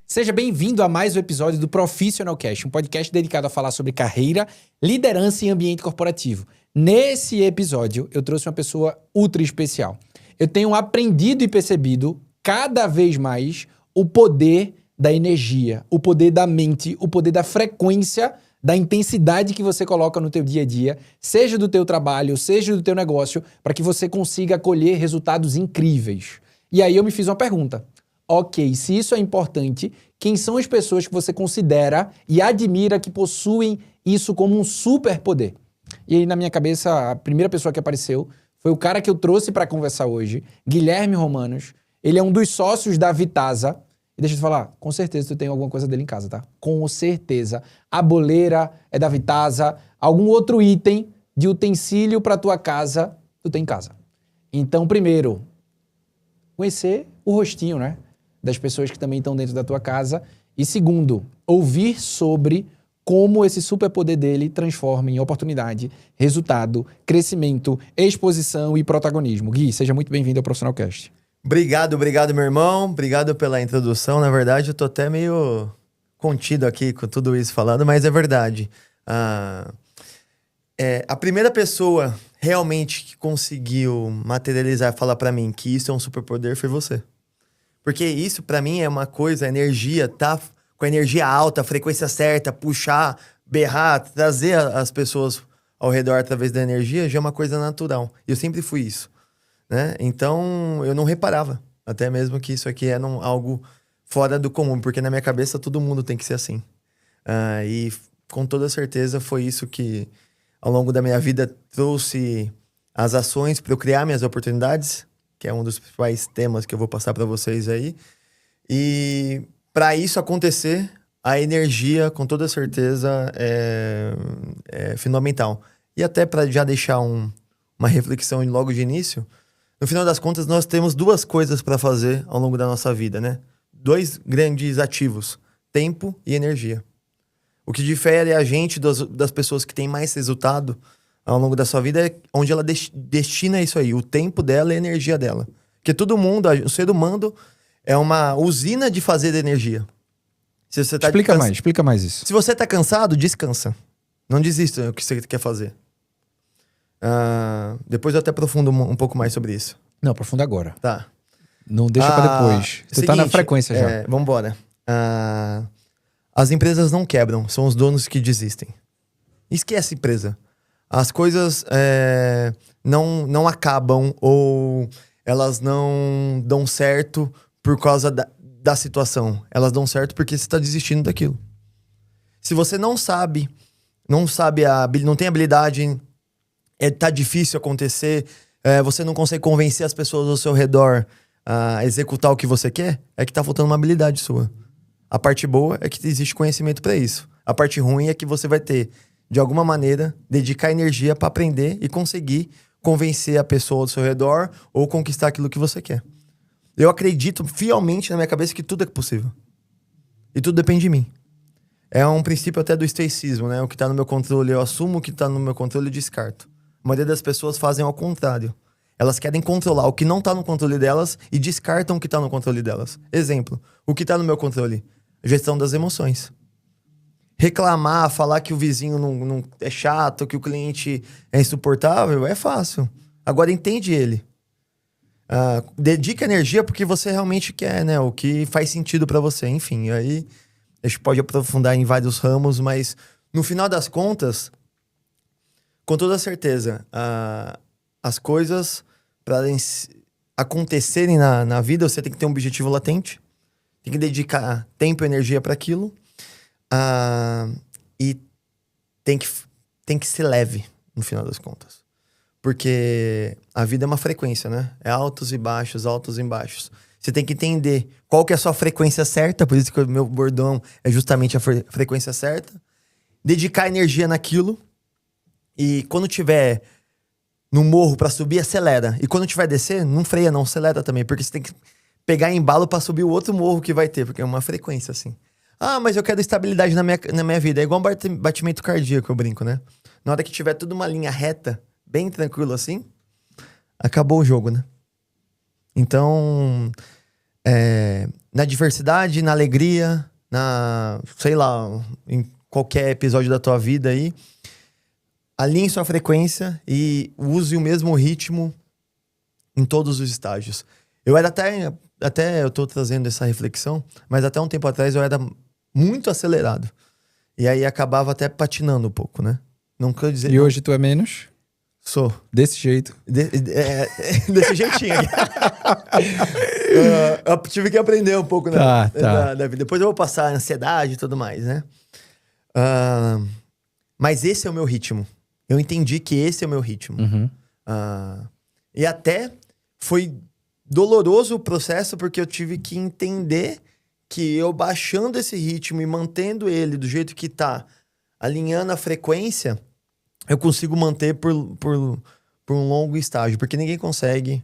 Seja bem-vindo a mais um episódio do Profissional Cast, um podcast dedicado a falar sobre carreira, liderança e ambiente corporativo. Nesse episódio, eu trouxe uma pessoa ultra especial. Eu tenho aprendido e percebido cada vez mais o poder da energia, o poder da mente, o poder da frequência, da intensidade que você coloca no teu dia a dia, seja do teu trabalho, seja do teu negócio, para que você consiga colher resultados incríveis. E aí eu me fiz uma pergunta. Ok, se isso é importante, quem são as pessoas que você considera e admira que possuem isso como um superpoder? E aí, na minha cabeça, a primeira pessoa que apareceu foi o cara que eu trouxe para conversar hoje, Guilherme Romanos. Ele é um dos sócios da Vitasa. E deixa eu te falar, com certeza tu tem alguma coisa dele em casa, tá? Com certeza. A boleira é da Vitasa, algum outro item de utensílio para tua casa, tu tem em casa. Então, primeiro, conhecer o rostinho, né? Das pessoas que também estão dentro da tua casa. E segundo, ouvir sobre como esse superpoder dele transforma em oportunidade, resultado, crescimento, exposição e protagonismo. Gui, seja muito bem-vindo ao Profissional Cast. Obrigado, meu irmão. Obrigado pela introdução. Na verdade, eu tô até meio contido aqui com tudo isso falando, mas é verdade. A primeira pessoa realmente que conseguiu materializar e falar pra mim que isso é um superpoder foi você. Porque isso, pra mim, é uma coisa, a energia, tá com a energia alta, a frequência certa, puxar, berrar, trazer as pessoas ao redor através da energia, já é uma coisa natural. E eu sempre fui isso, né? Então, eu não reparava, até mesmo que isso aqui era algo fora do comum, porque na minha cabeça todo mundo tem que ser assim. E com toda certeza foi isso que, ao longo da minha vida, trouxe as ações para eu criar minhas oportunidades, que é um dos principais temas que eu vou passar para vocês aí. E para isso acontecer, a energia, com toda certeza, é fundamental. E até para já deixar uma reflexão logo de início, no final das contas, nós temos duas coisas para fazer ao longo da nossa vida, né? Dois grandes ativos, tempo e energia. O que difere a gente das pessoas que têm mais resultado ao longo da sua vida é onde ela destina isso aí, o tempo dela e a energia dela. Porque todo mundo, o ser humano é uma usina de fazer energia. Se você tá Explica mais isso. Se você tá cansado, descansa. Não desista do que você quer fazer. Depois eu até aprofundo um pouco mais sobre isso. Não, aprofunda agora. Tá. Não deixa pra depois. Tu tá na frequência já. Vambora. As empresas não quebram, são os donos que desistem. Esquece a empresa. As coisas não acabam ou elas não dão certo por causa da situação. Elas dão certo porque você está desistindo daquilo. Se você não tem habilidade, tá difícil acontecer, você não consegue convencer as pessoas ao seu redor a executar o que você quer, é que tá faltando uma habilidade sua. A parte boa é que existe conhecimento para isso. A parte ruim é que você vai ter, de alguma maneira, dedicar energia para aprender e conseguir convencer a pessoa ao seu redor ou conquistar aquilo que você quer. Eu acredito fielmente na minha cabeça que tudo é possível. E tudo depende de mim. É um princípio até do estoicismo, né? O que tá no meu controle eu assumo, o que tá no meu controle eu descarto. A maioria das pessoas fazem ao contrário. Elas querem controlar o que não tá no controle delas e descartam o que tá no controle delas. Exemplo, o que tá no meu controle? Gestão das emoções. Reclamar, falar que o vizinho não é chato, que o cliente é insuportável, é fácil. Agora entende ele. Dedica energia porque você realmente quer, né? O que faz sentido pra você. Enfim, aí a gente pode aprofundar em vários ramos, mas no final das contas, com toda certeza, as coisas para acontecerem na vida, você tem que ter um objetivo latente, tem que dedicar tempo e energia para aquilo. E tem que ser leve, no final das contas. Porque a vida é uma frequência, né? É altos e baixos, altos e baixos. Você tem que entender qual que é a sua frequência certa, por isso que o meu bordão é justamente a frequência certa. Dedicar energia naquilo. E quando tiver no morro pra subir, acelera. E quando tiver descer, não freia, não acelera também. Porque você tem que pegar embalo pra subir o outro morro que vai ter, porque é uma frequência, assim. Mas eu quero estabilidade na minha vida. É igual um batimento cardíaco, eu brinco, né? Na hora que tiver tudo uma linha reta, bem tranquilo assim, acabou o jogo, né? Então, na diversidade, na alegria, sei lá, em qualquer episódio da tua vida aí, alinhe sua frequência e use o mesmo ritmo em todos os estágios. Eu era até eu tô trazendo essa reflexão, mas até um tempo atrás eu era muito acelerado. E aí acabava até patinando um pouco, né? Não quero dizer... E hoje tu é menos? Sou. Desse jeito? Desse jeitinho aqui. Eu tive que aprender um pouco, né? Tá. Da vida. Depois eu vou passar a ansiedade e tudo mais, né? Mas esse é o meu ritmo. Eu entendi que esse é o meu ritmo. Uhum. E até foi doloroso o processo, porque eu tive que entender que eu baixando esse ritmo e mantendo ele do jeito que tá, alinhando a frequência, eu consigo manter por um longo estágio. Porque ninguém consegue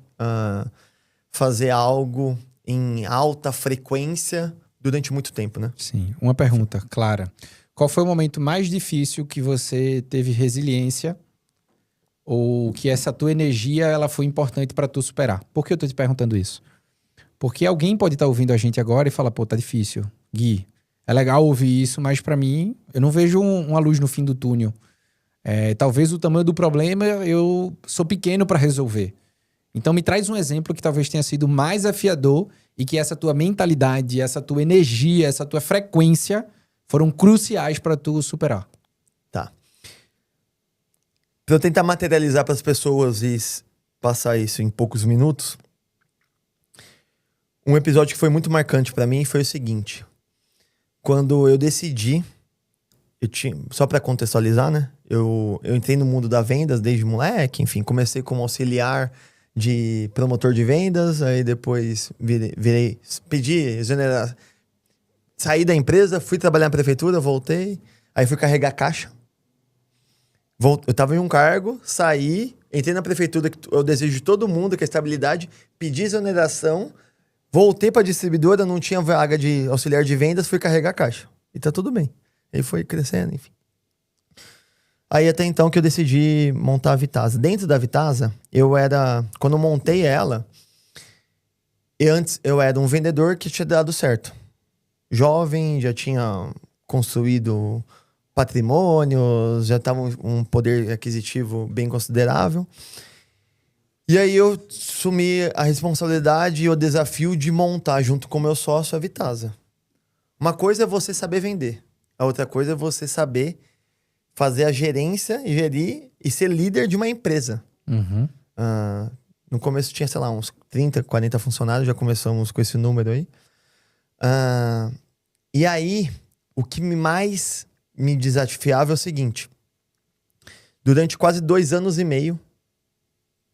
fazer algo em alta frequência durante muito tempo, né? Sim. Uma pergunta, Clara. Qual foi o momento mais difícil que você teve resiliência ou que essa tua energia ela foi importante para tu superar? Por que eu tô te perguntando isso? Porque alguém pode estar ouvindo a gente agora e falar, pô, tá difícil. Gui, é legal ouvir isso, mas para mim, eu não vejo uma luz no fim do túnel. Talvez o tamanho do problema eu sou pequeno para resolver. Então me traz um exemplo que talvez tenha sido mais afiador e que essa tua mentalidade, essa tua energia, essa tua frequência foram cruciais para tu superar. Tá. Pra eu tentar materializar para as pessoas e passar isso em poucos minutos, um episódio que foi muito marcante para mim foi o seguinte. Quando eu decidi, só para contextualizar, né? Eu entrei no mundo da vendas desde moleque, enfim, comecei como auxiliar de promotor de vendas, aí depois pedi exoneração. Saí da empresa, fui trabalhar na prefeitura, voltei, aí fui carregar caixa. Eu tava em um cargo, saí, entrei na prefeitura, que eu desejo de todo mundo, que é estabilidade, pedi exoneração, voltei pra distribuidora, não tinha vaga de auxiliar de vendas, fui carregar caixa. E tá tudo bem. Aí foi crescendo, enfim. Aí até então que eu decidi montar a Vitasa. Dentro da Vitasa, quando eu montei ela, antes eu era um vendedor que tinha dado certo. Jovem, já tinha construído patrimônios, já estava um poder aquisitivo bem considerável. E aí eu assumi a responsabilidade e o desafio de montar, junto com o meu sócio, a Vitasa. Uma coisa é você saber vender. A outra coisa é você saber fazer a gerência e gerir e ser líder de uma empresa. Uhum. No começo tinha, sei lá, uns 30, 40 funcionários, já começamos com esse número aí. E aí, o que mais me desafiava é o seguinte. Durante quase 2 anos e meio,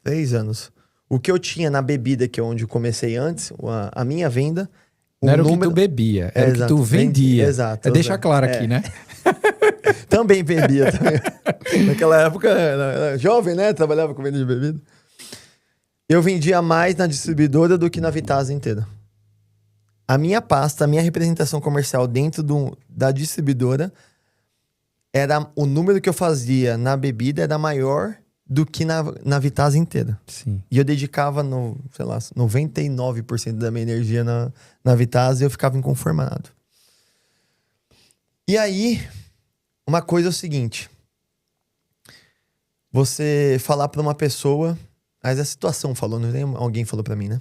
3 anos, o que eu tinha na bebida, que é onde eu comecei antes, a minha venda... Não era o que tu bebia, era o que tu vendia. Exato. Deixa claro aqui, né? Também bebia. Também. Naquela época, era jovem, né? Trabalhava com venda de bebida. Eu vendia mais na distribuidora do que na Vitasa inteira. A minha pasta, a minha representação comercial dentro da distribuidora, o número que eu fazia na bebida era maior do que na Vitasa inteira. Sim. E eu dedicava, 99% da minha energia na Vitasa e eu ficava inconformado. E aí, uma coisa é o seguinte. Você falar pra uma pessoa, mas a situação falou, não tem alguém falou pra mim, né?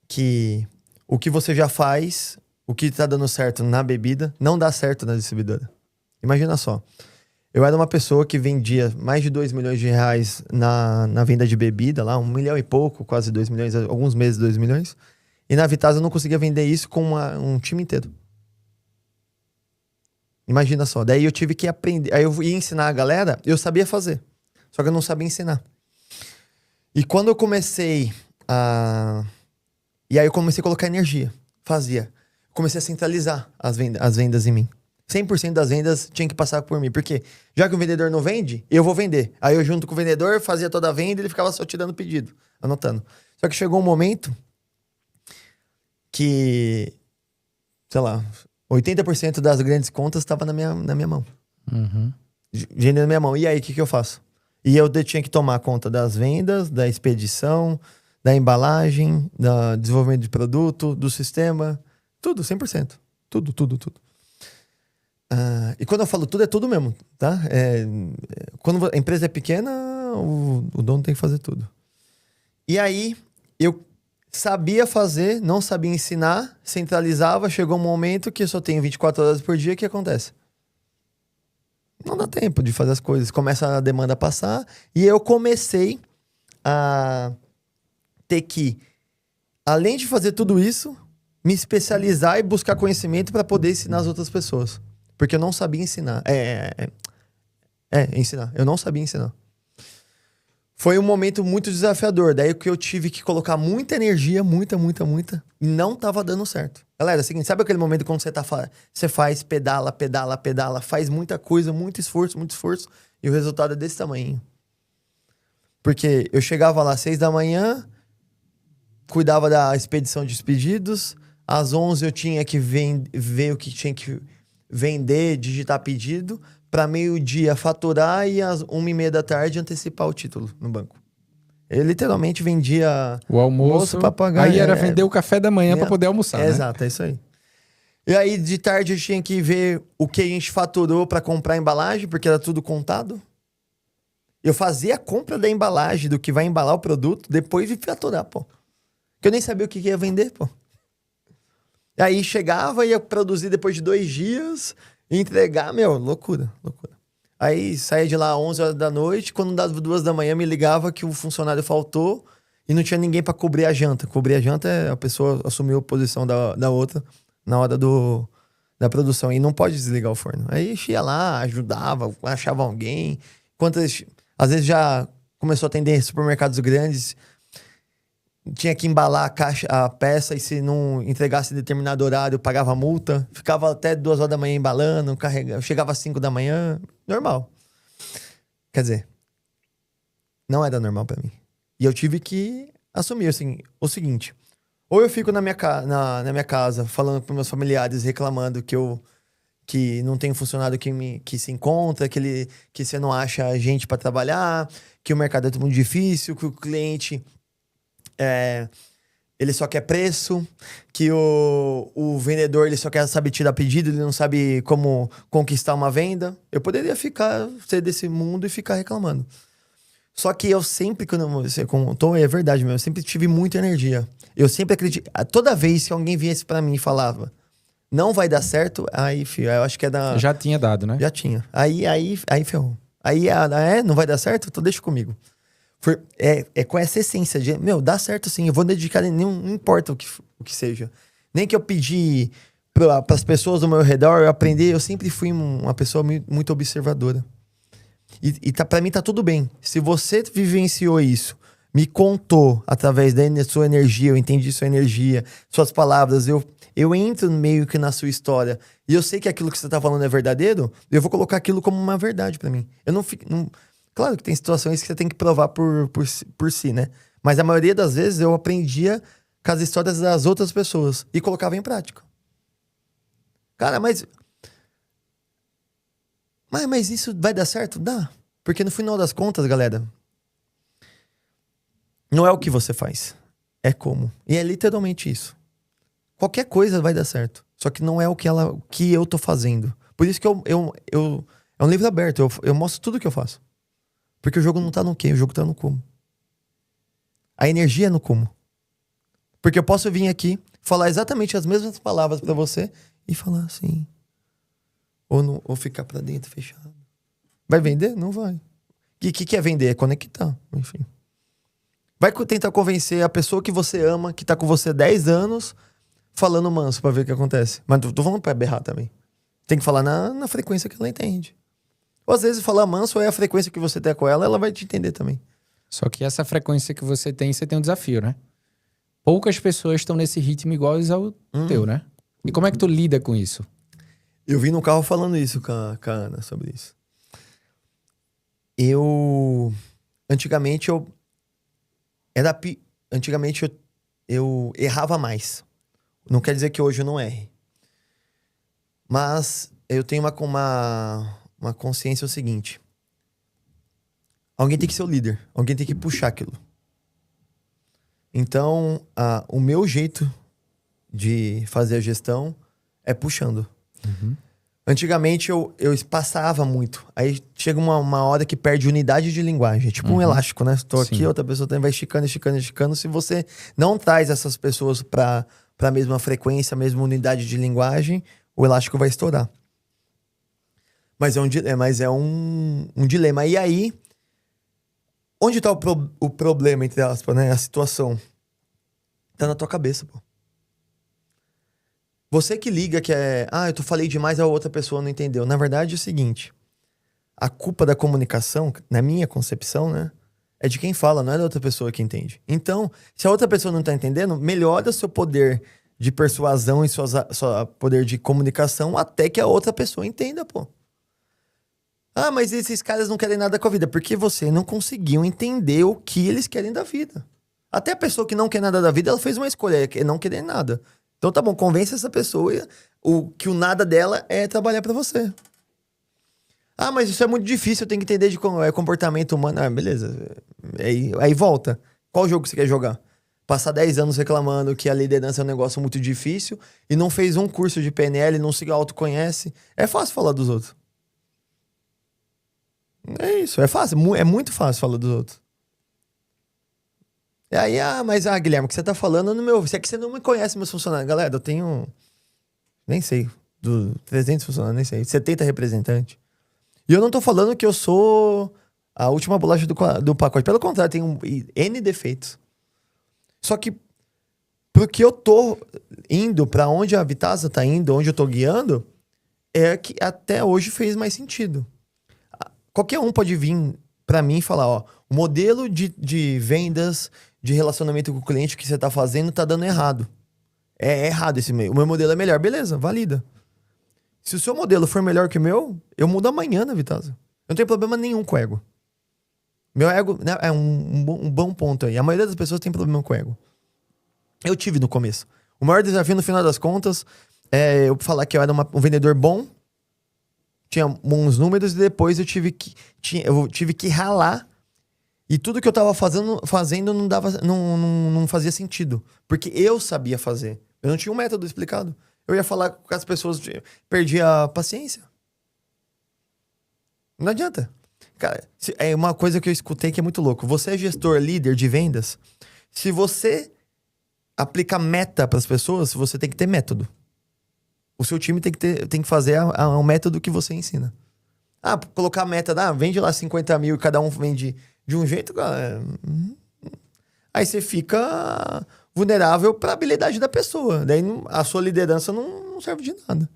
Que o que você já faz, o que tá dando certo na bebida, não dá certo na distribuidora. Imagina só. Eu era uma pessoa que vendia mais de 2 milhões de reais na venda de bebida, lá 1 milhão e pouco, quase 2 milhões, alguns meses 2 milhões. E na Vitasa eu não conseguia vender isso com um time inteiro. Imagina só. Daí eu tive que aprender. Aí eu ia ensinar a galera, eu sabia fazer. Só que eu não sabia ensinar. E quando eu comecei E aí eu comecei a colocar energia. Fazia. Comecei a centralizar as vendas em mim. 100% das vendas tinha que passar por mim. Porque já que o vendedor não vende, eu vou vender. Aí eu junto com o vendedor, fazia toda a venda e ele ficava só tirando pedido, anotando. Só que chegou um momento que, sei lá, 80% das grandes contas estava na minha mão. Uhum. Vendendo na minha mão. E aí, o que eu faço? E eu tinha que tomar conta das vendas, da expedição, da embalagem, do desenvolvimento de produto, do sistema, tudo, 100%. Tudo. E quando eu falo tudo, é tudo mesmo, tá? Quando a empresa é pequena, o dono tem que fazer tudo. E aí, eu sabia fazer, não sabia ensinar, centralizava, chegou um momento que eu só tenho 24 horas por dia, o que acontece? Não dá tempo de fazer as coisas, começa a demanda a passar, e eu comecei a ter que, além de fazer tudo isso, me especializar e buscar conhecimento para poder ensinar as outras pessoas. Porque eu não sabia ensinar. Ensinar. Eu não sabia ensinar. Foi um momento muito desafiador. Daí que eu tive que colocar muita energia, muita, e não tava dando certo. Galera, é o seguinte, sabe aquele momento quando você faz, pedala, faz muita coisa, muito esforço, e o resultado é desse tamanho. Porque eu chegava lá às 6 da manhã, cuidava da expedição de pedidos, às 11 eu tinha que ver o que tinha que vender, digitar pedido, para meio-dia faturar e às 1h30 da tarde antecipar o título no banco. Eu literalmente vendia o almoço para pagar. Aí era vender o café da manhã para poder almoçar, né? Exato, é isso aí. E aí de tarde eu tinha que ver o que a gente faturou para comprar a embalagem, porque era tudo contado. Eu fazia a compra da embalagem, do que vai embalar o produto, depois de faturar, pô. Porque eu nem sabia o que ia vender, pô. E aí chegava, ia produzir depois de 2 dias, entregar, loucura. Aí saía de lá às 11 horas da noite, quando dava 2 da manhã me ligava que o funcionário faltou e não tinha ninguém para cobrir a janta. Cobrir a janta é a pessoa assumiu a posição da outra na hora da produção e não pode desligar o forno. Aí ia lá, ajudava, achava alguém. Às vezes já começou a atender supermercados grandes, tinha que embalar a peça e se não entregasse em determinado horário, pagava multa. Ficava até 2 horas da manhã embalando, chegava às 5 da manhã. Normal. Quer dizer, não era normal pra mim. E eu tive que assumir assim, o seguinte. Ou eu fico na minha casa falando com meus familiares, reclamando que não tem funcionário que se encontra, que você não acha gente para trabalhar, que o mercado é muito difícil, que o cliente... ele só quer preço, que o vendedor ele só quer saber tirar pedido, ele não sabe como conquistar uma venda. Eu poderia ser desse mundo e ficar reclamando. Só que eu sempre, quando você contou, é verdade mesmo, eu sempre tive muita energia. Eu sempre acredito. Toda vez que alguém viesse pra mim e falava, não vai dar certo, aí, filho, eu acho que é da... Já tinha dado, né? Já tinha. Aí ferrou. Aí, não vai dar certo? Então deixa comigo. Com essa essência de, dá certo sim, eu vou dedicar, não importa o que seja. Nem que eu pedir para as pessoas do meu redor eu aprender, eu sempre fui uma pessoa muito observadora. Pra mim tá tudo bem. Se você vivenciou isso, me contou através da sua energia, eu entendi sua energia, suas palavras, eu entro meio que na sua história e eu sei que aquilo que você tá falando é verdadeiro, eu vou colocar aquilo como uma verdade pra mim. Eu não fico... Claro que tem situações que você tem que provar por si, né? Mas a maioria das vezes eu aprendia com as histórias das outras pessoas e colocava em prática. Cara, mas isso vai dar certo? Dá. Porque no final das contas, galera, não é o que você faz, é como. E é literalmente isso. Qualquer coisa vai dar certo. Só que não é o que eu tô fazendo. Por isso que é um livro aberto. Eu mostro tudo que eu faço. Porque o jogo não tá no quê, o jogo tá no como. A energia é no como. Porque eu posso vir aqui, falar exatamente as mesmas palavras pra você e falar assim. Ou ficar pra dentro, fechado. Vai vender? Não vai. O que é vender? É conectar, enfim. Vai tentar convencer a pessoa que você ama, que tá com você 10 anos, falando manso pra ver o que acontece. Mas tô falando pra berrar também. Tem que falar na frequência que ela entende. Ou às vezes falar manso é a frequência que você tem com ela vai te entender também. Só que essa frequência que você tem um desafio, né? Poucas pessoas estão nesse ritmo iguais ao teu, né? E como é que tu lida com isso? Eu vim no carro falando isso com a Ana sobre isso. Antigamente eu errava mais. Não quer dizer que hoje eu não erre. Mas eu tenho uma consciência o seguinte. Alguém tem que ser o líder. Alguém tem que puxar aquilo. Então, o meu jeito de fazer a gestão é puxando. Antigamente eu passava muito. Aí chega uma hora que perde unidade de linguagem. Tipo um elástico, né? Estou aqui, outra pessoa também vai esticando, esticando, esticando. Se você não traz essas pessoas para a mesma frequência, a mesma unidade de linguagem, o elástico vai estourar. Mas é um dilema. E aí, onde tá o problema, entre aspas, né? A situação. Tá na tua cabeça, pô. Você que liga que eu falei demais, a outra pessoa não entendeu. Na verdade é o seguinte, a culpa da comunicação, na minha concepção, né? É de quem fala, não é da outra pessoa que entende. Então, se a outra pessoa não tá entendendo, melhora seu poder de persuasão e seu poder de comunicação até que a outra pessoa entenda, pô. Ah, mas esses caras não querem nada com a vida. Porque você não conseguiu entender o que eles querem da vida. Até a pessoa que não quer nada da vida, ela fez uma escolha, é não querer nada. Então tá bom, convence essa pessoa que o nada dela é trabalhar pra você. Ah, mas isso é muito difícil, eu tenho que entender de comportamento humano. Ah, beleza. Aí volta. Qual jogo você quer jogar? Passar 10 anos reclamando que a liderança é um negócio muito difícil e não fez um curso de PNL, não se autoconhece. É fácil falar dos outros. É isso, é fácil. É muito fácil falar dos outros. E aí, Guilherme, o que você tá falando no meu... Se é que você não me conhece meus funcionários. Galera, eu tenho... Nem sei. 300 funcionários, nem sei. 70 representantes. E eu não tô falando que eu sou a última bolacha do pacote. Pelo contrário, tenho N defeitos. Só que porque eu tô indo pra onde a Vitasa tá indo, onde eu tô guiando, é que até hoje fez mais sentido. Qualquer um pode vir pra mim e falar, ó, o modelo de vendas, de relacionamento com o cliente que você tá fazendo tá dando errado. É errado esse meio. O meu modelo é melhor. Beleza, valida. Se o seu modelo for melhor que o meu, eu mudo amanhã na Vitasa. Eu não tenho problema nenhum com o ego. Meu ego, né, é um bom ponto aí. A maioria das pessoas tem problema com o ego. Eu tive no começo. O maior desafio, no final das contas, é eu falar que eu era um vendedor bom, tinha bons números, e depois eu tive que ralar. E tudo que eu tava fazendo não fazia sentido. Porque eu sabia fazer. Eu não tinha um método explicado. Eu ia falar com as pessoas, perdi a paciência. Não adianta. Cara, é uma coisa que eu escutei que é muito louco. Você é gestor, líder de vendas. Se você aplica meta para as pessoas, você tem que ter método. O seu time tem que fazer o método que você ensina. Colocar a meta, vende lá 50 mil e cada um vende de um jeito, cara. Aí você fica vulnerável para a habilidade da pessoa. Daí a sua liderança não serve de nada.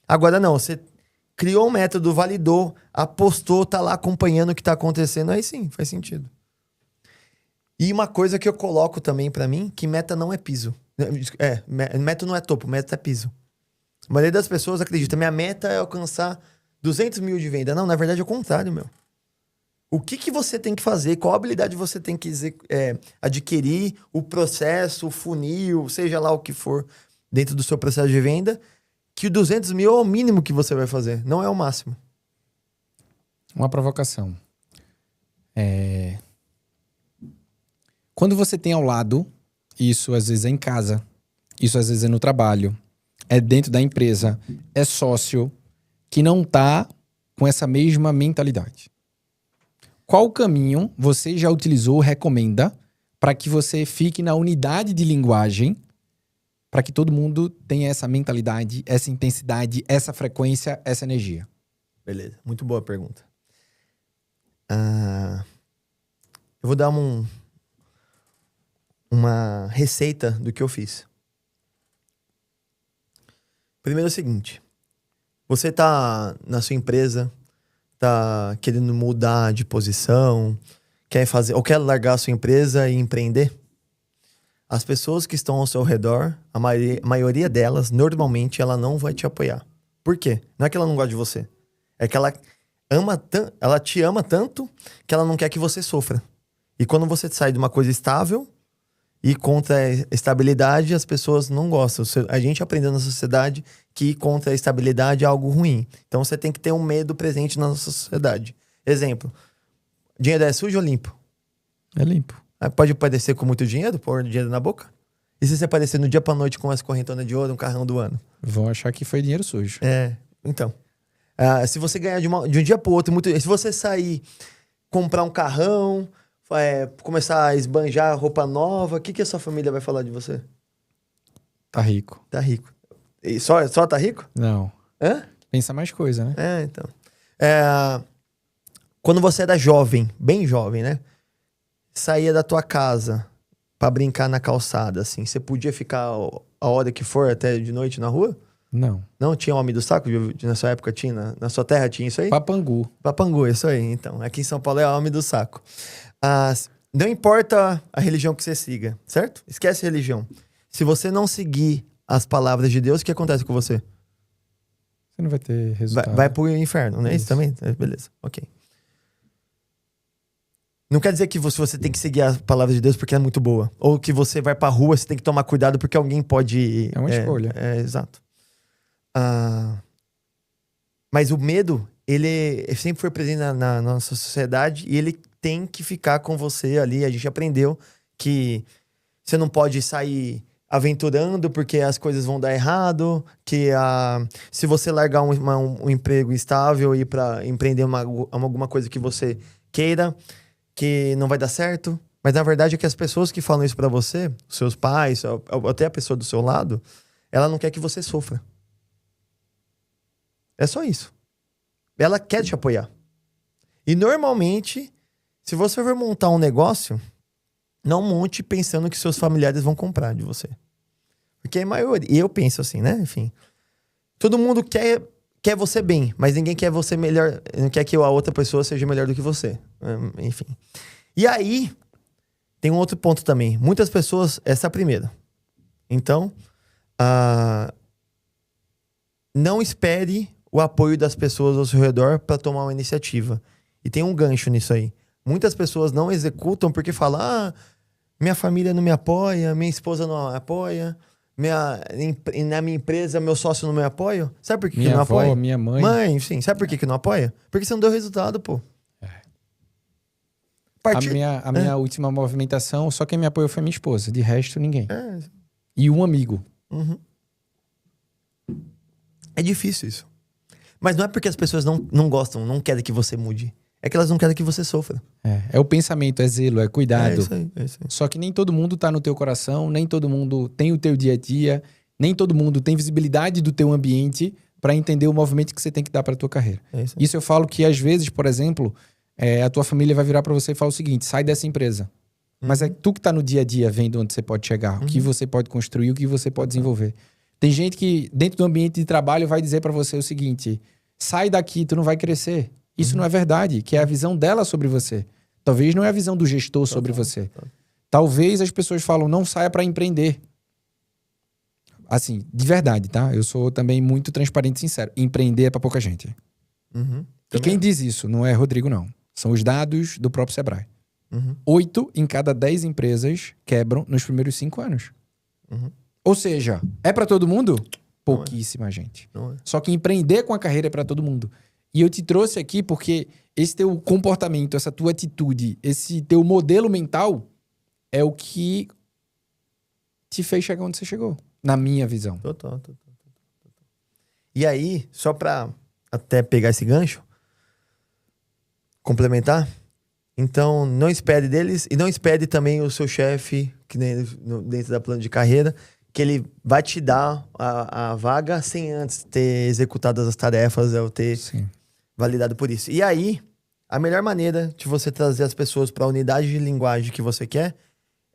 Agora não, você criou um método, validou, apostou, tá lá acompanhando o que tá acontecendo, aí sim, faz sentido. E uma coisa que eu coloco também para mim, que meta não é piso. Meta não é topo, meta é piso. A maioria das pessoas acredita, minha meta é alcançar 200 mil de venda. Não, na verdade é o contrário, meu. O que você tem que fazer, qual habilidade você tem que adquirir, o processo, o funil, seja lá o que for, dentro do seu processo de venda, que 200 mil é o mínimo que você vai fazer, não é o máximo. Uma provocação. Quando você tem ao lado, isso às vezes é em casa, isso às vezes é no trabalho, é dentro da empresa, é sócio, que não tá com essa mesma mentalidade. Qual caminho você já utilizou, recomenda, para que você fique na unidade de linguagem, para que todo mundo tenha essa mentalidade, essa intensidade, essa frequência, essa energia? Beleza, muito boa pergunta. Eu vou dar uma receita do que eu fiz. Primeiro é o seguinte, você tá na sua empresa, tá querendo mudar de posição, quer largar a sua empresa e empreender? As pessoas que estão ao seu redor, a maioria delas, normalmente, ela não vai te apoiar. Por quê? Não é que ela não gosta de você. É que ela te ama tanto que ela não quer que você sofra. E quando você sai de uma coisa estável e contra a estabilidade, as pessoas não gostam. A gente aprendeu na sociedade que ir contra a estabilidade é algo ruim. Então você tem que ter um medo presente na nossa sociedade. Exemplo, dinheiro é sujo ou limpo? É limpo. Pode aparecer com muito dinheiro, pôr dinheiro na boca? E se você aparecer no dia pra noite com as correntonas de ouro, um carrão do ano? Vão achar que foi dinheiro sujo. Então. Se você ganhar de um dia pro outro, se você sair, comprar um carrão, começar a esbanjar roupa nova, o que a sua família vai falar de você? Tá rico. Tá rico. E só tá rico? Não. Hã? Pensa mais coisa, né? Então. Quando você era jovem, bem jovem, né? Saía da tua casa pra brincar na calçada, assim. Você podia ficar a hora que for até de noite na rua? Não. Não tinha homem do saco? Na sua época tinha? Na sua terra tinha isso aí? Papangu. Papangu, isso aí, então. Aqui em São Paulo é homem do saco. Não importa a religião que você siga, certo? Esquece a religião. Se você não seguir as palavras de Deus, o que acontece com você? Você não vai ter resultado. Vai pro inferno, não é isso também? Beleza, ok. Não quer dizer que você tem que seguir a palavra de Deus porque ela é muito boa. Ou que você vai pra rua, você tem que tomar cuidado porque alguém pode... É uma escolha. Exato. Mas o medo, ele sempre foi presente na nossa sociedade e ele tem que ficar com você ali. A gente aprendeu que você não pode sair aventurando porque as coisas vão dar errado, que se você largar um emprego estável e ir pra empreender alguma coisa que você queira, que não vai dar certo. Mas na verdade é que as pessoas que falam isso pra você, seus pais, até a pessoa do seu lado, ela não quer que você sofra. É só isso. Ela quer te apoiar. E normalmente, se você for montar um negócio, não monte pensando que seus familiares vão comprar de você. Porque a maioria, e eu penso assim, né? Enfim. Todo mundo quer você bem, mas ninguém quer você melhor, não quer que a outra pessoa seja melhor do que você. Enfim. E aí, tem um outro ponto também. Muitas pessoas, essa é a primeira. Então, não espere o apoio das pessoas ao seu redor para tomar uma iniciativa. E tem um gancho nisso aí. Muitas pessoas não executam porque falam, minha família não me apoia, minha esposa não me apoia, na minha empresa, meu sócio não me apoia. Sabe por que minha não avó, apoia? Minha mãe. Mãe, sim. Sabe por que não apoia? Porque você não deu resultado, pô. A minha última movimentação, só quem me apoiou foi minha esposa. De resto, ninguém. E um amigo. Uhum. É difícil isso. Mas não é porque as pessoas não gostam, não querem que você mude. É que elas não querem que você sofra. É o pensamento, é zelo, é cuidado. É isso aí. Só que nem todo mundo tá no teu coração, nem todo mundo tem o teu dia a dia, nem todo mundo tem visibilidade do teu ambiente para entender o movimento que você tem que dar para tua carreira. Isso eu falo que às vezes, por exemplo, a tua família vai virar para você e falar o seguinte: sai dessa empresa. Mas é tu que tá no dia a dia vendo onde você pode chegar, o que você pode construir, o que você pode desenvolver. Tem gente que dentro do ambiente de trabalho vai dizer para você o seguinte: sai daqui, tu não vai crescer. Isso não é verdade, que é a visão dela sobre você. Talvez não é a visão do gestor sobre você. Talvez as pessoas falam, não saia para empreender. Assim, de verdade, tá? Eu sou também muito transparente e sincero. Empreender é para pouca gente. E quem diz isso não é Rodrigo, não. São os dados do próprio Sebrae. 8 em cada 10 empresas quebram nos primeiros 5 anos. Ou seja, é para todo mundo? Pouquíssima gente. Não é. Só que empreender com a carreira é para todo mundo. E eu te trouxe aqui porque esse teu comportamento, essa tua atitude, esse teu modelo mental é o que te fez chegar onde você chegou, na minha visão. Total. E aí, só pra até pegar esse gancho, complementar, então não espere deles e não espere também o seu chefe, que nem dentro da plano de carreira, que ele vai te dar a vaga sem antes ter executado as tarefas, ou ter validado por isso. E aí, a melhor maneira de você trazer as pessoas para a unidade de linguagem que você quer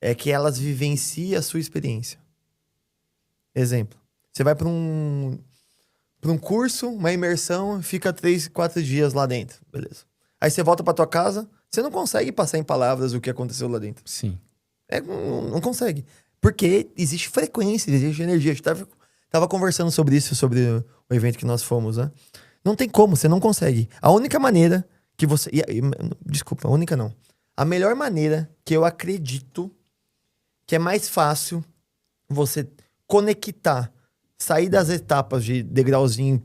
é que elas vivenciem a sua experiência. Exemplo, você vai para um curso, uma imersão, fica 3, 4 dias lá dentro, beleza. Aí você volta para tua casa, você não consegue passar em palavras o que aconteceu lá dentro. Sim. Não consegue. Porque existe frequência, existe energia. A gente tava conversando sobre isso, sobre o evento que nós fomos, né? Não tem como, você não consegue. A única maneira que você... Desculpa, a única não. A melhor maneira que eu acredito que é mais fácil você conectar, sair das etapas de degrauzinho,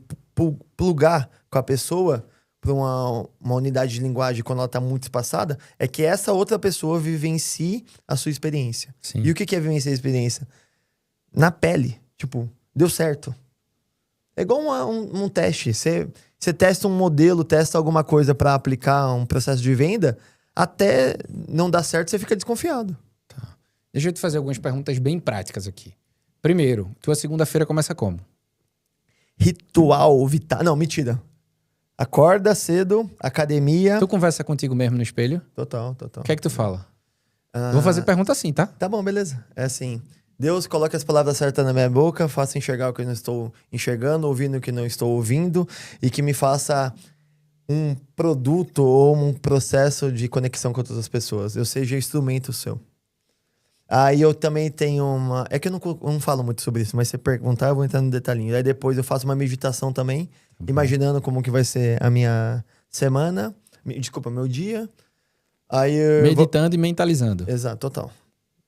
plugar com a pessoa, para uma unidade de linguagem quando ela tá muito espaçada, é que essa outra pessoa vivencie a sua experiência. Sim. E o que é vivenciar a experiência? Na pele. Tipo, deu certo. É igual um teste. Você testa um modelo, testa alguma coisa para aplicar um processo de venda, até não dar certo, você fica desconfiado. Deixa eu te fazer algumas perguntas bem práticas aqui. Primeiro, tua segunda-feira começa como? Ritual vital. Não, mentira. Acorda cedo, academia. Tu conversa contigo mesmo no espelho? Total. O que é que tu fala? Ah, Eu vou fazer pergunta assim, tá? Tá bom, beleza. É assim. Deus coloque as palavras certas na minha boca, faça enxergar o que eu não estou enxergando, ouvindo o que não estou ouvindo, e que me faça um produto ou um processo de conexão com outras pessoas. Eu seja instrumento seu. Aí eu também tenho uma... É que eu não falo muito sobre isso, mas se você perguntar, eu vou entrar no detalhinho. Aí depois eu faço uma meditação também, imaginando como que vai ser a minha semana. Desculpa, meu dia. Aí Meditando e mentalizando. Exato, total.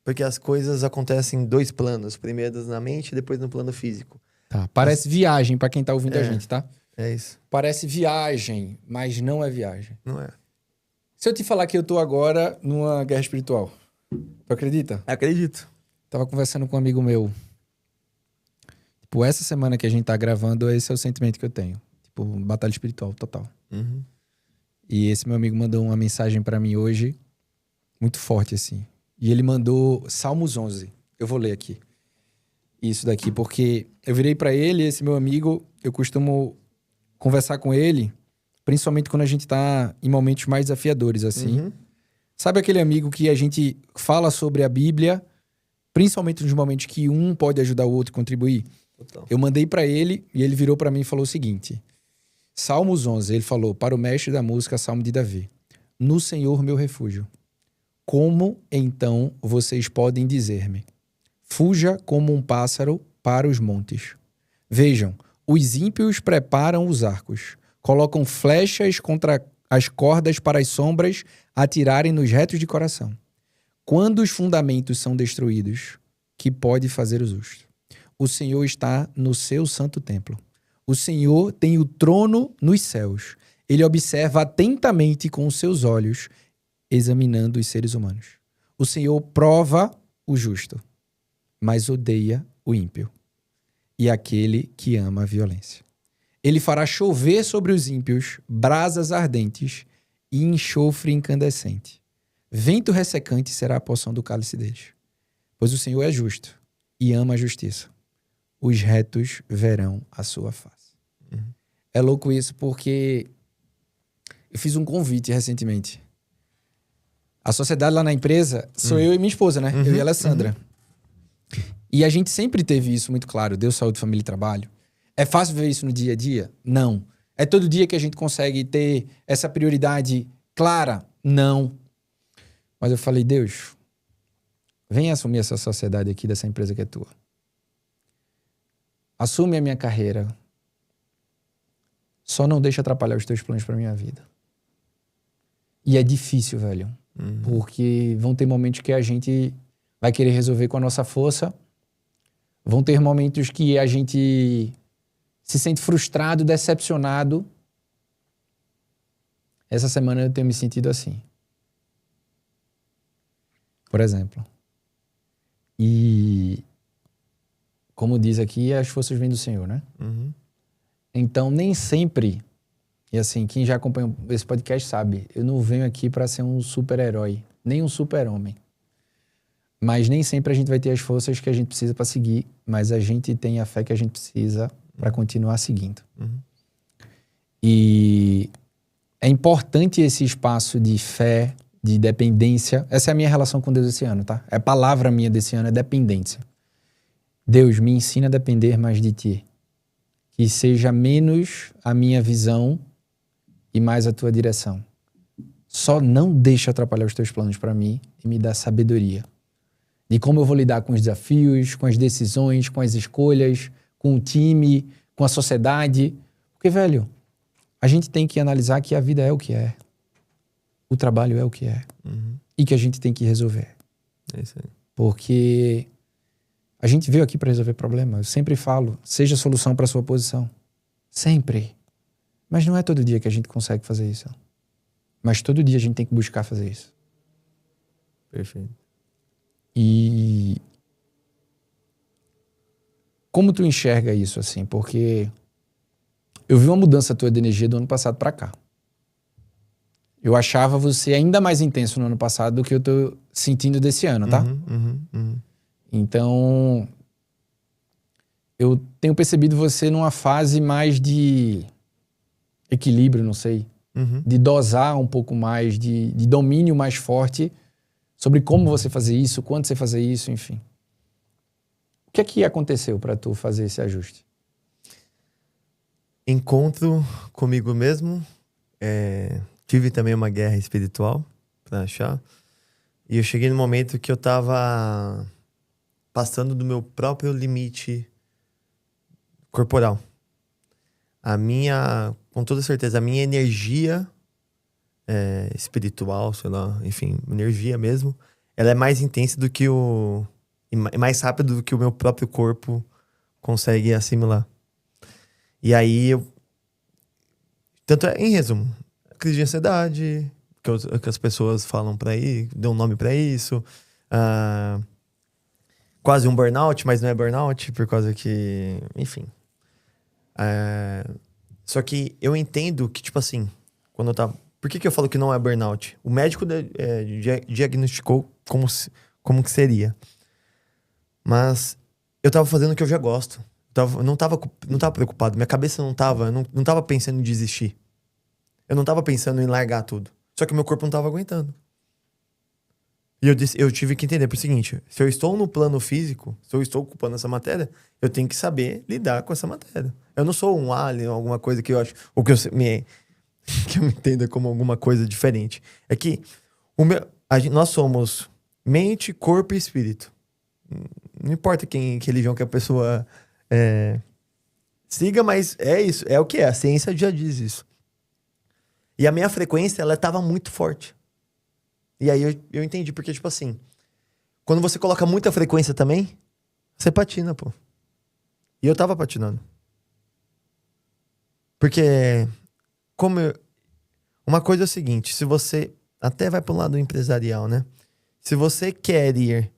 Porque as coisas acontecem em dois planos. Primeiro na mente e depois no plano físico. Tá. Parece viagem pra quem tá ouvindo a gente, tá? É isso. Parece viagem, mas não é viagem. Não é? Se eu te falar que eu tô agora numa guerra espiritual, tu acredita? Acredito. Tava conversando com um amigo meu. Tipo, essa semana que a gente tá gravando, esse é o sentimento que eu tenho. Tipo, batalha espiritual total. Uhum. E esse meu amigo mandou uma mensagem pra mim hoje, muito forte, assim. E ele mandou Salmos 11. Eu vou ler aqui. Isso daqui, porque eu virei pra ele, esse meu amigo, eu costumo conversar com ele, principalmente quando a gente tá em momentos mais desafiadores, assim. Uhum. Sabe aquele amigo que a gente fala sobre a Bíblia, principalmente nos momentos que um pode ajudar o outro e contribuir? Total. Eu mandei pra ele e ele virou pra mim e falou o seguinte: Salmos 11, ele falou, para o mestre da música, Salmo de Davi: No Senhor meu refúgio. Como, então, vocês podem dizer-me? Fuja como um pássaro para os montes. Vejam, os ímpios preparam os arcos, colocam flechas contra as cordas para as sombras atirarem nos retos de coração. Quando os fundamentos são destruídos, que pode fazer o justo? O Senhor está no seu santo templo. O Senhor tem o trono nos céus. Ele observa atentamente com os seus olhos, examinando os seres humanos. O Senhor prova o justo, mas odeia o ímpio e aquele que ama a violência. Ele fará chover sobre os ímpios brasas ardentes e enxofre incandescente. Vento ressecante será a porção do cálice deles. Pois o Senhor é justo e ama a justiça. Os retos verão a sua face. É louco isso porque eu fiz um convite recentemente. A sociedade lá na empresa sou eu e minha esposa, né? Eu e a Alessandra. E a gente sempre teve isso muito claro. Deus, saúde, família e trabalho. É fácil ver isso no dia a dia? Não. É todo dia que a gente consegue ter essa prioridade clara? Não. Mas eu falei, Deus, vem assumir essa sociedade aqui dessa empresa que é tua. Assume a minha carreira. Só não deixa atrapalhar os teus planos para minha vida. E é difícil, velho. Porque vão ter momentos que a gente vai querer resolver com a nossa força. Vão ter momentos que a gente se sente frustrado, decepcionado. Essa semana eu tenho me sentido assim. Por exemplo. E como diz aqui, as forças vêm do Senhor, né? Então, nem sempre, e assim, quem já acompanha esse podcast sabe, eu não venho aqui para ser um super-herói, nem um super-homem. Mas nem sempre a gente vai ter as forças que a gente precisa para seguir, mas a gente tem a fé que a gente precisa para continuar seguindo. E é importante esse espaço de fé, de dependência. Essa é a minha relação com Deus esse ano, tá? É a palavra minha desse ano, é dependência. Deus, me ensina a depender mais de ti. Que seja menos a minha visão e mais a tua direção. Só não deixa atrapalhar os teus planos para mim e me dá sabedoria. De como eu vou lidar com os desafios, com as decisões, com as escolhas, com o time, com a sociedade. Porque, velho, a gente tem que analisar que a vida é o que é. O trabalho é o que é. E que a gente tem que resolver. É isso aí. Porque a gente veio aqui para resolver problema. Eu sempre falo, seja a solução para sua posição. Sempre. Mas não é todo dia que a gente consegue fazer isso. Mas todo dia a gente tem que buscar fazer isso. Perfeito. E como tu enxerga isso, assim? Porque eu vi uma mudança tua de energia do ano passado pra cá. Eu achava você ainda mais intenso no ano passado do que eu tô sentindo desse ano, tá? Então, eu tenho percebido você numa fase mais de equilíbrio, não sei. De dosar um pouco mais, de domínio mais forte sobre como você fazer isso, quando você fazer isso, enfim. O que é que aconteceu pra tu fazer esse ajuste? Encontro comigo mesmo. Tive também uma guerra espiritual pra achar. E eu cheguei no momento que eu tava passando do meu próprio limite corporal. Com toda certeza, a minha energia espiritual, sei lá, enfim, energia mesmo, ela é mais intensa do que é mais rápido do que o meu próprio corpo consegue assimilar. E aí, tanto em resumo, crise de ansiedade, que as pessoas falam por aí, dão um nome pra isso, quase um burnout, mas não é burnout, por causa que, enfim. Só que eu entendo que, tipo assim, quando eu tava... Por que eu falo que não é burnout? O médico diagnosticou como que seria. Mas eu tava fazendo o que eu já gosto. Eu não tava preocupado. Minha cabeça não tava pensando em desistir. Eu não tava pensando em largar tudo. Só que meu corpo não tava aguentando. E eu tive que entender por seguinte: se eu estou no plano físico, se eu estou ocupando essa matéria, eu tenho que saber lidar com essa matéria. Eu não sou um alien, alguma coisa que eu acho... Ou que eu me entenda como alguma coisa diferente. É que nós somos mente, corpo e espírito. Não importa que religião que a pessoa siga, mas é isso. É o que é. A ciência já diz isso. E a minha frequência, ela tava muito forte. E aí eu entendi, porque, tipo assim, quando você coloca muita frequência também, você patina, pô. E eu tava patinando. Porque, uma coisa é o seguinte, se você até vai pro lado empresarial, né? Se você quer ir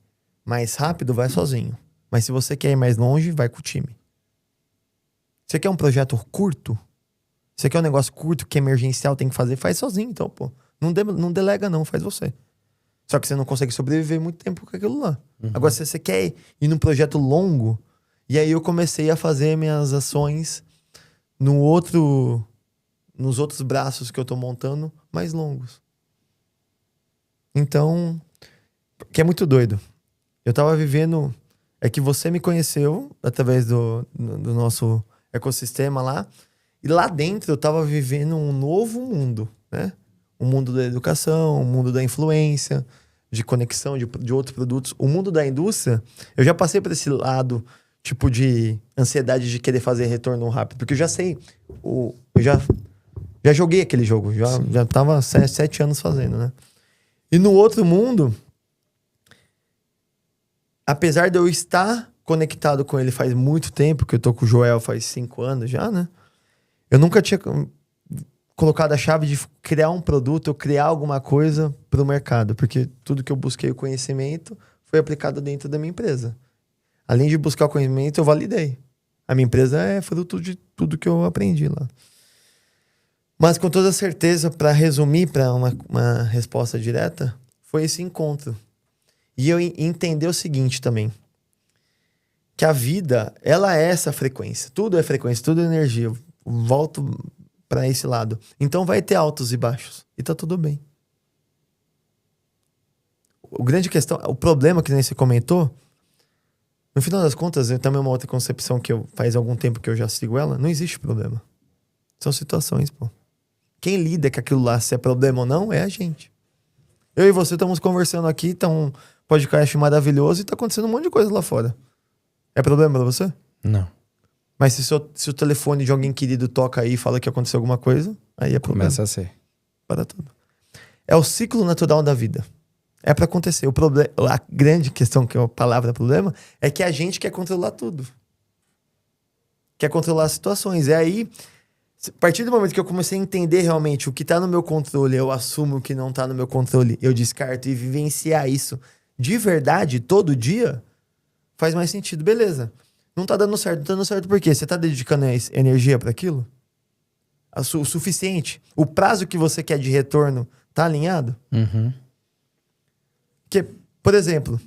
mais rápido, vai sozinho. Mas se você quer ir mais longe, vai com o time. Você quer um projeto curto? Você quer um negócio curto que é emergencial, tem que fazer? Faz sozinho, então, pô. Não delega não, faz você. Só que você não consegue sobreviver muito tempo com aquilo lá. Agora, se você quer ir num projeto longo... E aí eu comecei a fazer minhas ações nos outros braços que eu tô montando, mais longos. Então, que é muito doido. Eu tava vivendo... É que você me conheceu através do nosso ecossistema lá. E lá dentro eu tava vivendo um novo mundo, né? O mundo da educação, o mundo da influência, de conexão de outros produtos. O mundo da indústria, eu já passei por esse lado, tipo de ansiedade de querer fazer retorno rápido. Porque eu já sei, eu já joguei aquele jogo, já tava 7 anos fazendo, né? E no outro mundo, apesar de eu estar conectado com ele faz muito tempo, que eu tô com o Joel faz 5 anos já, né? Eu nunca tinha colocado a chave de criar um produto ou criar alguma coisa para o mercado, porque tudo que eu busquei o conhecimento foi aplicado dentro da minha empresa. Além de buscar o conhecimento, eu validei. A minha empresa é fruto de tudo que eu aprendi lá. Mas com toda certeza, para resumir, para uma resposta direta, foi esse encontro. E eu entender o seguinte também, que a vida, ela é essa frequência. Tudo é frequência, tudo é energia. Eu volto para esse lado. Então vai ter altos e baixos. E tá tudo bem. O grande questão, o problema que nem você comentou, no final das contas, também uma outra concepção que faz algum tempo que eu já sigo ela, não existe problema. São situações, pô. Quem lida com aquilo lá, se é problema ou não, é a gente. Eu e você estamos conversando aqui, tá um podcast maravilhoso e tá acontecendo um monte de coisa lá fora. É problema pra você? Não. Mas se o telefone de alguém querido toca aí e fala que aconteceu alguma coisa, aí é problema. Começa a ser. Para tudo. É o ciclo natural da vida. É pra acontecer. O problema, a grande questão, que é a palavra problema, é que a gente quer controlar tudo. Quer controlar as situações. E aí, A partir do momento que eu comecei a entender realmente o que tá no meu controle, eu assumo o que não tá no meu controle, eu descarto e vivenciar isso de verdade, todo dia, faz mais sentido. Beleza. Não tá dando certo. Não tá dando certo por quê? Você tá dedicando energia para aquilo? O suficiente? O prazo que você quer de retorno tá alinhado? Uhum. Porque, por exemplo,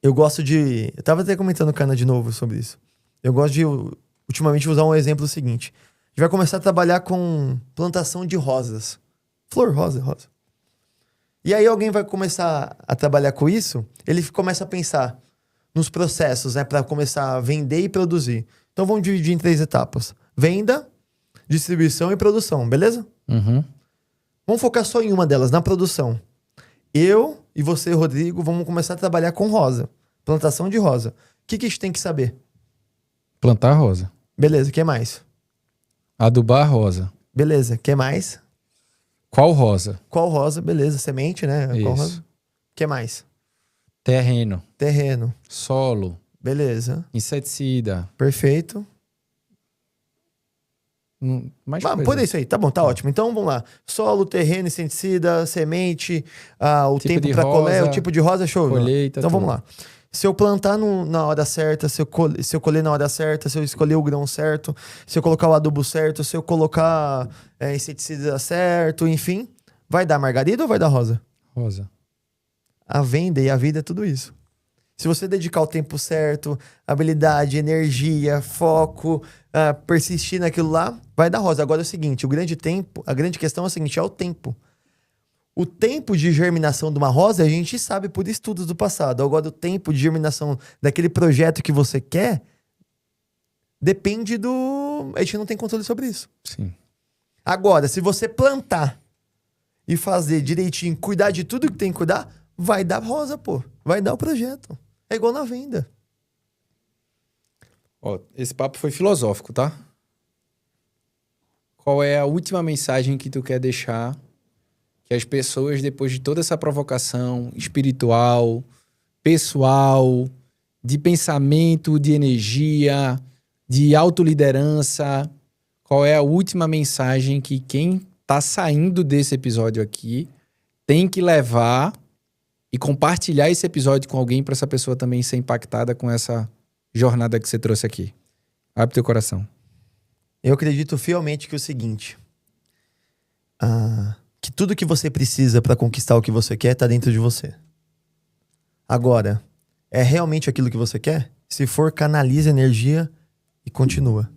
eu gosto de... Eu tava até comentando com a Ana de novo sobre isso. Eu gosto de, ultimamente, usar um exemplo seguinte. A gente vai começar a trabalhar com plantação de rosas. Flor, rosa. E aí alguém vai começar a trabalhar com isso, ele começa a pensar nos processos, né? Para começar a vender e produzir. Então vamos dividir em 3 etapas. Venda, distribuição e produção, beleza? Uhum. Vamos focar só em uma delas, na produção. Eu e você, Rodrigo, vamos começar a trabalhar com rosa. Plantação de rosa. O que a gente tem que saber? Plantar rosa. Beleza, o que mais? Adubar rosa. Beleza, o que mais? Qual rosa? Qual rosa? Beleza, semente, né? Qual Isso. rosa? O que mais? Terreno. Terreno. Solo. Beleza. Inseticida. Perfeito. Mais Ah, coisa. por isso aí, tá bom, tá ótimo. Então vamos lá. Solo, terreno, inseticida, semente, o Tipo tempo de para colher, o rosa, tipo de rosa, show. colheita, Então vamos tudo. lá. Se eu plantar na hora certa, se eu colher na hora certa, se eu escolher o grão certo, se eu colocar o adubo certo, se eu colocar inseticida certo, enfim, vai dar margarida ou vai dar rosa? Rosa. A venda e a vida é tudo isso. Se você dedicar o tempo certo, habilidade, energia, foco, persistir naquilo lá, vai dar rosa. Agora é o seguinte, a grande questão é o seguinte, é o tempo. O tempo de germinação de uma rosa, a gente sabe por estudos do passado. Agora, o tempo de germinação daquele projeto que você quer, depende do... A gente não tem controle sobre isso. Sim. Agora, se você plantar e fazer direitinho, cuidar de tudo que tem que cuidar, vai dar rosa, pô. Vai dar o projeto. É igual na venda. Ó, esse papo foi filosófico, tá? Qual é a última mensagem que tu quer deixar que as pessoas, depois de toda essa provocação espiritual, pessoal, de pensamento, de energia, de autoliderança, qual é a última mensagem que quem tá saindo desse episódio aqui tem que levar e compartilhar esse episódio com alguém para essa pessoa também ser impactada com essa jornada que você trouxe aqui? Abre teu coração. Eu acredito fielmente que é o seguinte... que tudo que você precisa para conquistar o que você quer tá dentro de você. Agora, é realmente aquilo que você quer? Se for, canaliza energia e continua.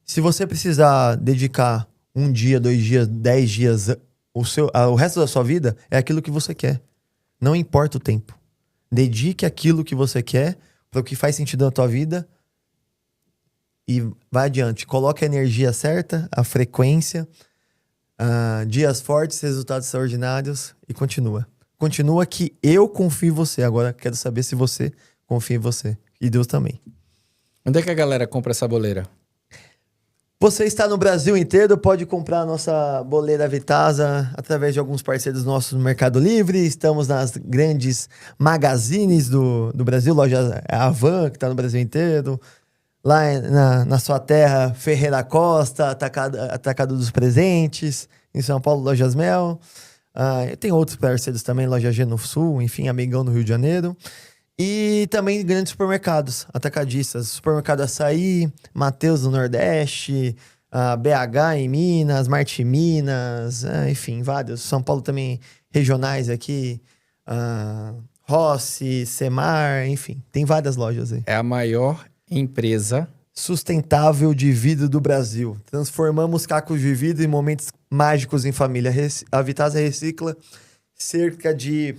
Se você precisar dedicar 1 dia, 2 dias, 10 dias, o resto da sua vida, é aquilo que você quer. Não importa o tempo. Dedique aquilo que você quer para o que faz sentido na tua vida e vai adiante. Coloque a energia certa, a frequência, dias fortes, resultados extraordinários e continua. Continua que eu confio em você. Agora quero saber se você confia em você. E Deus também. Onde é que a galera compra essa boleira? Você está no Brasil inteiro, pode comprar a nossa boleira Vitasa através de alguns parceiros nossos no Mercado Livre. Estamos nas grandes magazines do Brasil, loja Avan, que está no Brasil inteiro. Lá na sua terra, Ferreira Costa, Atacado dos Presentes. Em São Paulo, Lojas Mel. Tem outros parceiros também, Loja G no Sul, enfim, Amigão no Rio de Janeiro. E também grandes supermercados, atacadistas. Supermercado Açaí, Mateus do Nordeste, BH em Minas, Marte Minas, enfim, vários. São Paulo também, regionais aqui. Rossi, Semar, enfim, tem várias lojas aí. É a maior empresa sustentável de vidro do Brasil. Transformamos cacos de vidro em momentos mágicos em família. A Vitasa recicla cerca de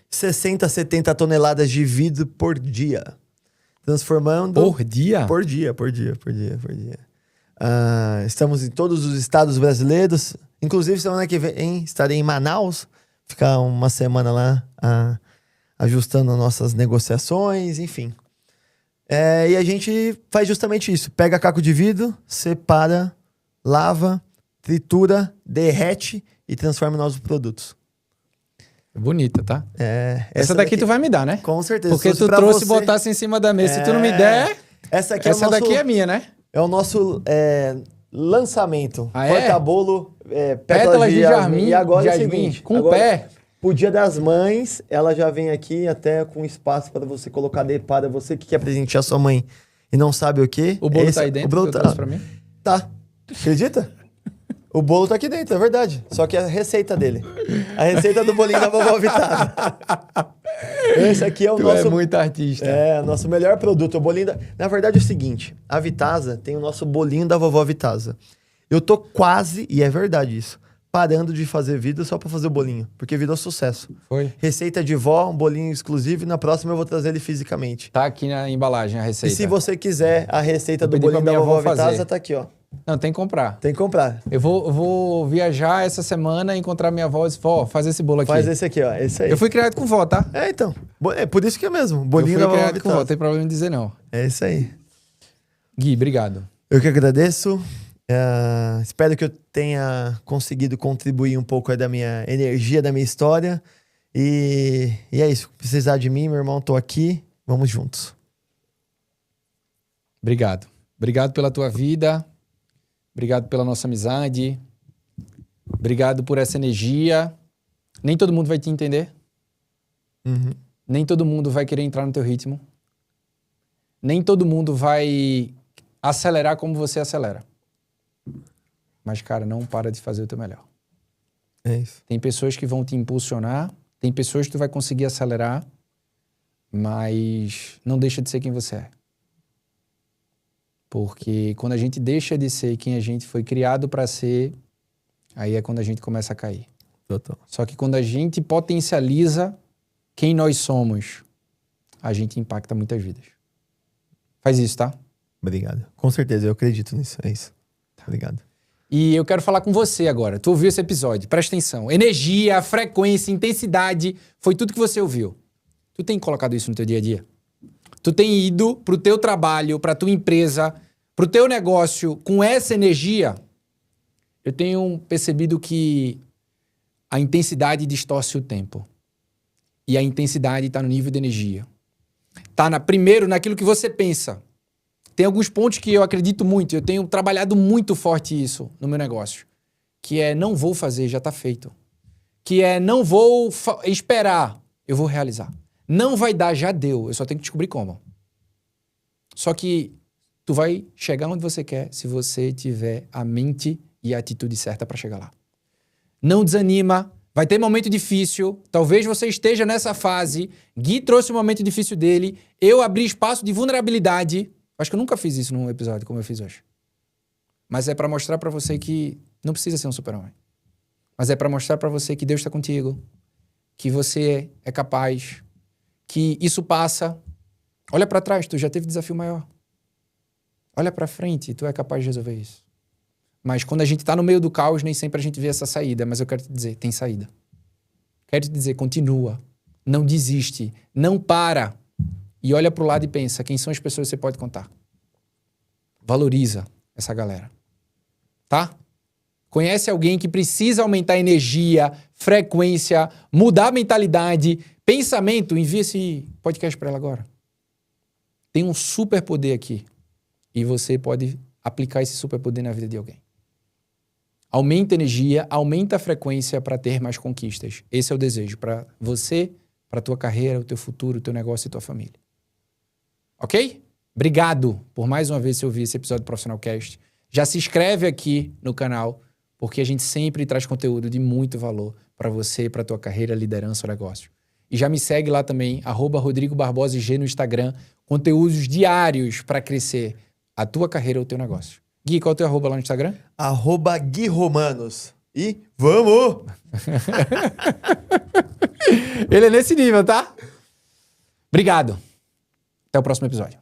60, 70 toneladas de vidro por dia. Transformando... Por dia? Por dia. Estamos em todos os estados brasileiros. Inclusive, semana que vem estarei em Manaus. Ficar uma semana lá ajustando nossas negociações, enfim. E a gente faz justamente isso. Pega caco de vidro, separa, lava, tritura, derrete e transforma em novos produtos. Bonita, tá? Essa daqui tu vai me dar, né? Com certeza. Porque tu trouxe e botasse em cima da mesa. Se tu não me der, essa daqui é minha, né? É o nosso lançamento. Ah, é? Porta-bolo, Pétalas de jasmim. E agora é o jasmim, seguinte. com agora, pé. Pro Dia das Mães, ela já vem aqui até com espaço para você colocar para você que quer presentear sua mãe e não sabe o quê. O bolo tá aí dentro, o bolo que eu trouxe pra mim? Tá. Acredita? O bolo tá aqui dentro, é verdade. Só que é a receita dele. A receita do bolinho da vovó Vitasa. Esse aqui é o nosso... é muito artista. É, nosso melhor produto. O bolinho da... Na verdade é o seguinte, a Vitasa tem o nosso bolinho da vovó Vitasa. Eu tô quase, e é verdade isso, parando de fazer vídeo só pra fazer o bolinho. Porque virou sucesso. Foi? Receita de vó, um bolinho exclusivo. E na próxima eu vou trazer ele fisicamente. Tá aqui na embalagem a receita. E se você quiser a receita do pedi bolinho pra da minha vovó avó fazer. Vitasa, tá aqui, ó. Não, tem que comprar. Tem que comprar. Eu vou viajar essa semana, encontrar minha avó e dizer, vó, faz esse bolo aqui. Faz esse aqui, ó. Esse aí. Eu fui criado com vó, tá? É, então. É por isso que é mesmo. Eu Bolinho fui da vovó criado com vó, Vitasa. não tem problema em dizer não. É isso aí. Gui, obrigado. Eu que agradeço. Espero que eu tenha conseguido contribuir um pouco aí da minha energia, da minha história. E é isso. Se precisar de mim, meu irmão, tô aqui. Vamos juntos. Obrigado. Obrigado pela tua vida. Obrigado pela nossa amizade. Obrigado por essa energia. Nem todo mundo vai te entender. Uhum. Nem todo mundo vai querer entrar no teu ritmo. Nem todo mundo vai acelerar como você acelera. Mas, cara, não para de fazer o teu melhor. É isso. Tem pessoas que vão te impulsionar, tem pessoas que tu vai conseguir acelerar, mas não deixa de ser quem você é. Porque quando a gente deixa de ser quem a gente foi criado para ser, aí é quando a gente começa a cair. Total. Só que quando a gente potencializa quem nós somos, a gente impacta muitas vidas. Faz isso, tá? Obrigado. Com certeza, eu acredito nisso. É isso. Obrigado. E eu quero falar com você agora. Tu ouviu esse episódio, presta atenção. Energia, frequência, intensidade, foi tudo que você ouviu. Tu tem colocado isso no teu dia a dia? Tu tem ido pro teu trabalho, pra tua empresa, pro teu negócio com essa energia? Eu tenho percebido que a intensidade distorce o tempo. E a intensidade está no nível de energia. Tá primeiro naquilo que você pensa. Tem alguns pontos que eu acredito muito, eu tenho trabalhado muito forte isso no meu negócio. Que é não vou fazer, já está feito. Que é não vou esperar, eu vou realizar. Não vai dar, já deu, eu só tenho que descobrir como. Só que tu vai chegar onde você quer se você tiver a mente e a atitude certa para chegar lá. Não desanima, vai ter momento difícil, talvez você esteja nessa fase, Gui trouxe um momento difícil dele, eu abri espaço de vulnerabilidade. Acho que eu nunca fiz isso num episódio como eu fiz hoje. Mas é para mostrar para você que não precisa ser um super-homem. Mas é para mostrar para você que Deus está contigo, que você é capaz, que isso passa. Olha para trás, tu já teve desafio maior. Olha para frente, tu é capaz de resolver isso. Mas quando a gente tá no meio do caos, nem sempre a gente vê essa saída. Mas eu quero te dizer, tem saída. Quero te dizer, continua. Não desiste. Não para. E olha pro lado e pensa, quem são as pessoas que você pode contar? Valoriza essa galera. Tá? Conhece alguém que precisa aumentar a energia, frequência, mudar a mentalidade, pensamento? Envia esse podcast para ela agora. Tem um superpoder aqui. E você pode aplicar esse superpoder na vida de alguém. Aumenta a energia, aumenta a frequência para ter mais conquistas. Esse é o desejo para você, para a tua carreira, o teu futuro, o teu negócio e tua família. Ok? Obrigado por mais uma vez você ouvir esse episódio do Profissional Cast. Já se inscreve aqui no canal, porque a gente sempre traz conteúdo de muito valor para você, para a tua carreira, liderança ou negócio. E já me segue lá também, @RodrigoBarbosag no Instagram, conteúdos diários para crescer a tua carreira ou o teu negócio. Gui, qual é o teu @ lá no Instagram? @GuiRomanos. E vamos! Ele é nesse nível, tá? Obrigado. Até o próximo episódio.